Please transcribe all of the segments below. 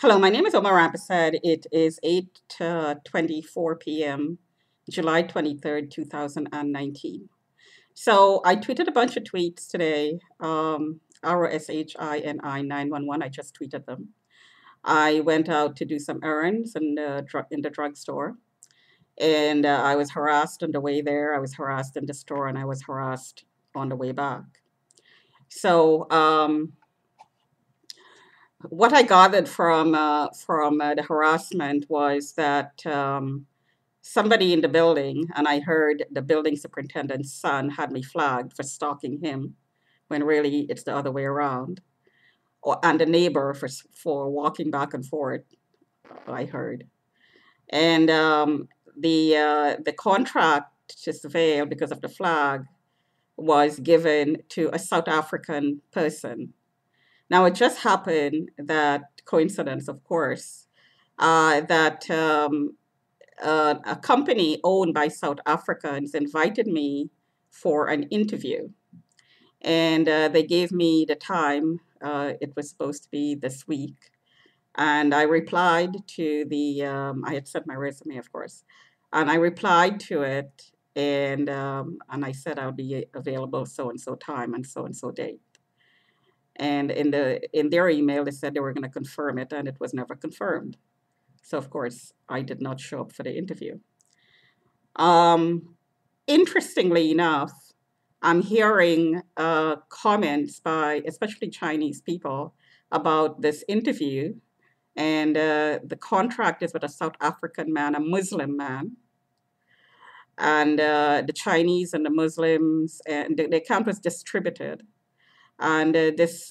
Hello, my name is Omar Rampasad. It is 8:24 p.m., July 23rd, 2019. So I tweeted a bunch of tweets today. RSHINI 911. I just tweeted them. I went out to do some errands in the drugstore, and I was harassed on the way there. I was harassed in the store, and I was harassed on the way back. So what I gathered from the harassment was that somebody in the building, and I heard the building superintendent's son had me flagged for stalking him, when really it's the other way around, and the neighbor for walking back and forth. I heard, and the contract to surveil because of the flag was given to a South African person. Now, it just happened that coincidence, of course, that a company owned by South Africans invited me for an interview. And they gave me the time. It was supposed to be this week. And I replied to I had sent my resume, of course. And I replied to it. And I said I'll be available so and so time and so date. And in their email, they said they were going to confirm it, and it was never confirmed. So of course, I did not show up for the interview. Um, Interestingly enough, I'm hearing comments by especially Chinese people about this interview, and the contract is with a South African man, a Muslim man, and the Chinese and the Muslims, and the account was distributed, and this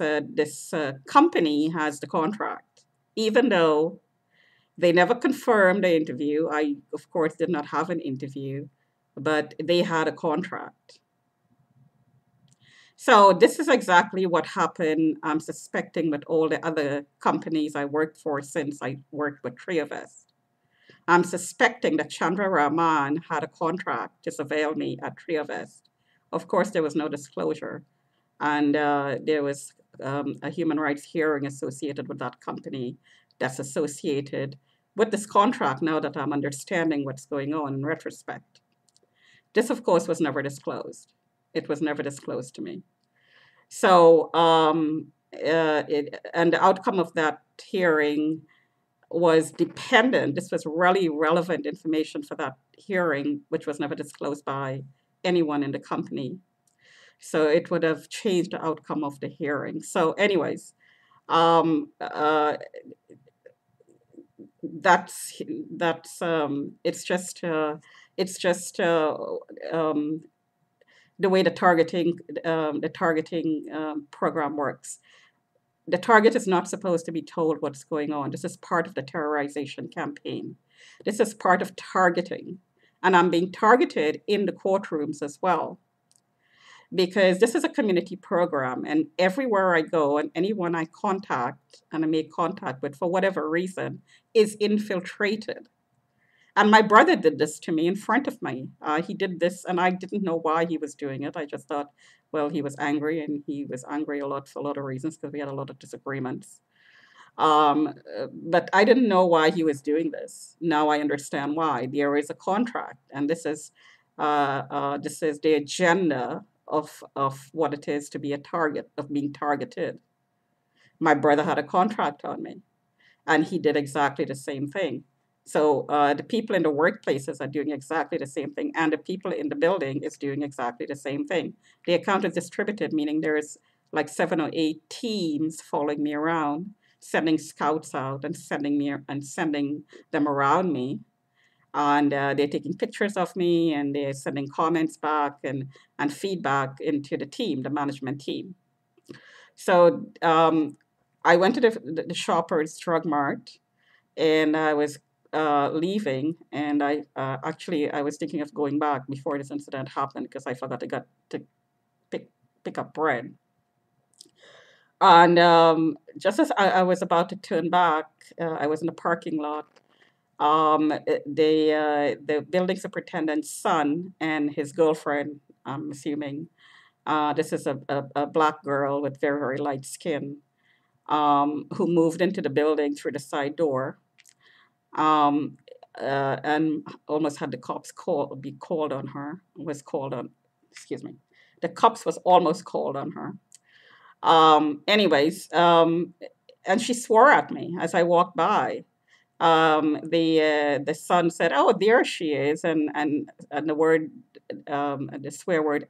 company has the contract, even though they never confirmed the interview. I, of course, did not have an interview, but they had a contract. So this is exactly what happened, I'm suspecting, with all the other companies I worked for since I worked with Triovest. I'm suspecting that Chandra Rahman had a contract to surveil me at Triovest. Of course, there was no disclosure, and there was a human rights hearing associated with that company that's associated with this contract now that I'm understanding what's going on in retrospect. This, of course, was never disclosed. It was never disclosed to me. So, and the outcome of that hearing was dependent. This was really relevant information for that hearing, which was never disclosed by anyone in the company. So it would have changed the outcome of the hearing. So, anyways, um, uh, that's it's just um, the way the targeting program works. The target is not supposed to be told what's going on. This is part of the terrorization campaign. This is part of targeting. And I'm being targeted in the courtrooms as well, because this is a community program. And everywhere I go and anyone I contact and I make contact with for whatever reason is infiltrated. And my brother did this to me in front of me. He did this, and I didn't know why he was doing it. I just thought, well, he was angry, and he was angry a lot for a lot of reasons because we had a lot of disagreements. But I didn't know why he was doing this. Now I understand why. There is a contract, and this is the agenda of what it is to be a target, of being targeted. My brother had a contract on me, and he did exactly the same thing. So the people in the workplaces are doing exactly the same thing, and the people in the building is doing exactly the same thing. The account is distributed, meaning there's like 7 or 8 teams following me around, sending scouts out and sending them around me, and they're taking pictures of me, and they're sending comments back and feedback into the team, the management team. So I went to the Shoppers Drug Mart, and I was leaving, and I was thinking of going back before this incident happened because I forgot to pick pick up bread. And just as I was about to turn back, I was in the parking lot. The building superintendent's son and his girlfriend, I'm assuming, this is a black girl with very, very light skin. who moved into the building through the side door, um, and almost had the cops be called on her. Was called on, excuse me, the cops was almost called on her. Anyways, and she swore at me as I walked by. The son said, "Oh, there she is," and the word, the swear word,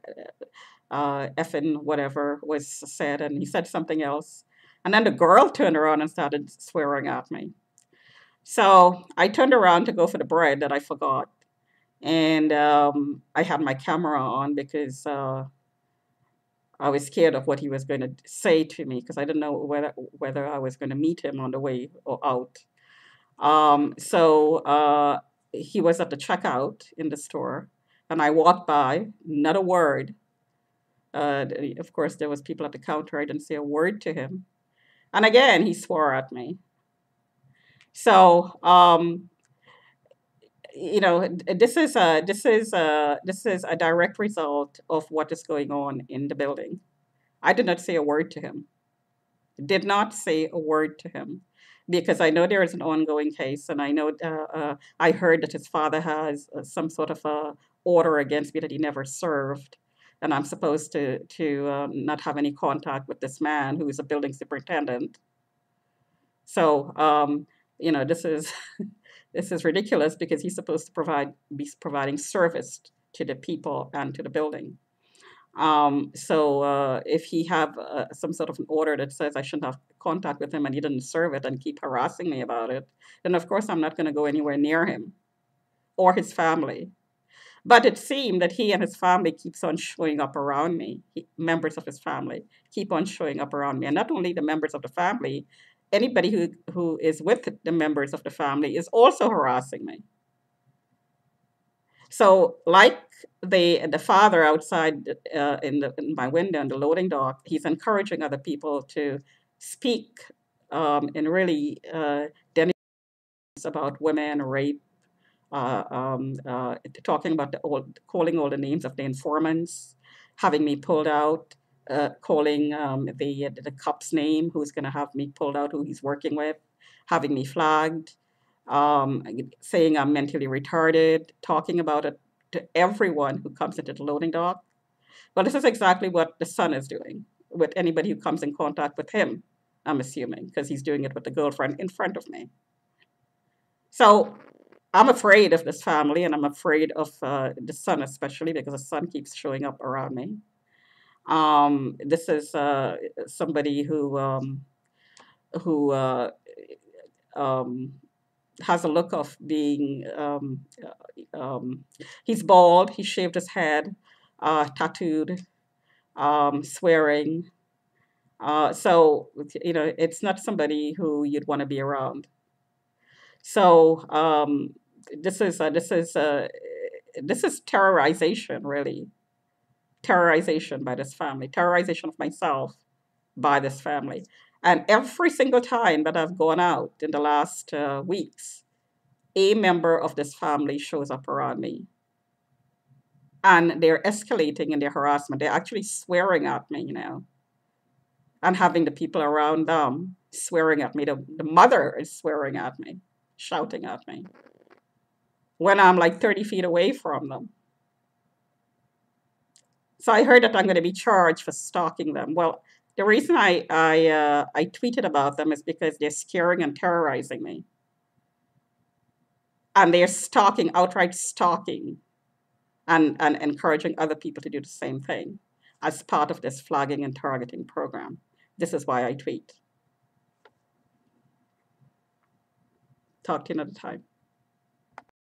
effing whatever was said, and he said something else, and then the girl turned around and started swearing at me. So I turned around to go for the bread that I forgot, and I had my camera on because I was scared of what he was going to say to me because I didn't know whether I was going to meet him on the way or out. So he was at the checkout in the store, and I walked by, not a word. Of course, there was people at the counter. I didn't say a word to him, and again he swore at me. So this is a direct result of what is going on in the building. I did not say a word to him. Did not say a word to him because I know there is an ongoing case, and I know I heard that his father has some sort of a order against me that he never served, and I'm supposed to not have any contact with this man who is a building superintendent. So this is this is ridiculous because he's supposed to be providing service to the people and to the building. So if he have some sort of an order that says I shouldn't have contact with him and he didn't serve it and keep harassing me about it, then of course I'm not going to go anywhere near him or his family. But it seemed that he and his family keeps on showing up around me. Members of his family keep on showing up around me, and not only the members of the family, anybody who is with the members of the family is also harassing me. So, like the father outside in my window in the loading dock, he's encouraging other people to speak in really about women, rape, talking about calling all the names of the informants, having me pulled out, calling the cop's name, who's going to have me pulled out, who he's working with, having me flagged, um, saying I'm mentally retarded, talking about it to everyone who comes into the loading dock. Well, this is exactly what the son is doing with anybody who comes in contact with him, I'm assuming, because he's doing it with the girlfriend in front of me. So I'm afraid of this family, and I'm afraid of the son, especially because the son keeps showing up around me. This is somebody who um, has a look of being. He's bald. He shaved his head, tattooed, swearing. So it's not somebody who you'd want to be around. So this is terrorization, really. Terrorization by this family, terrorization of myself by this family. And every single time that I've gone out in the last weeks, a member of this family shows up around me. And they're escalating in their harassment. They're actually swearing at me, and having the people around them swearing at me. The mother is swearing at me, shouting at me when I'm like 30 feet away from them. So I heard that I'm going to be charged for stalking them. Well, the reason I tweeted about them is because they're scaring and terrorizing me, and they're stalking, outright stalking, and encouraging other people to do the same thing as part of this flagging and targeting program. This is why I tweet. Talk to you another time.